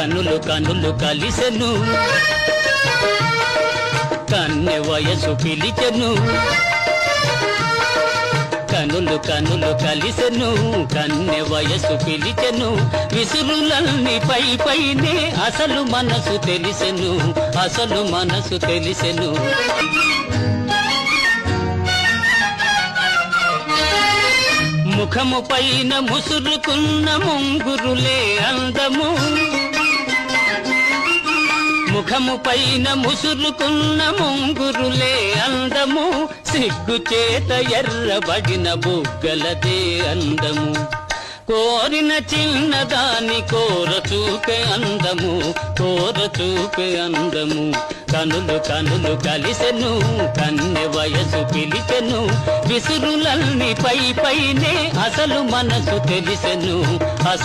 కనులు కనులు కలిసెను కన్నె వయసు పిలిచెను కనులు కనులు కలిసెను కన్నె వయసు పిలిచెను విసురులన్నీ పై పైనే అసలు మనసు తెలిసెను అసలు మనసు తెలిసెను ముఖము పైన ముసురుకున్న ముంగురులే అందము ముఖము పైన ముసురుకున్న ముంగురులే అందము సిగ్గు చేత ఎర్రబడిన బుగ్గలదే అందము కోరిన చిన్నదాని కోర చూపే అందము కోర చూపే అందము కనులు కనులు కలిసెను కన్నె వయసు పిలిచెను విసురులన్నీ పై పైనే అసలు మనసు తెలిసెను అసలు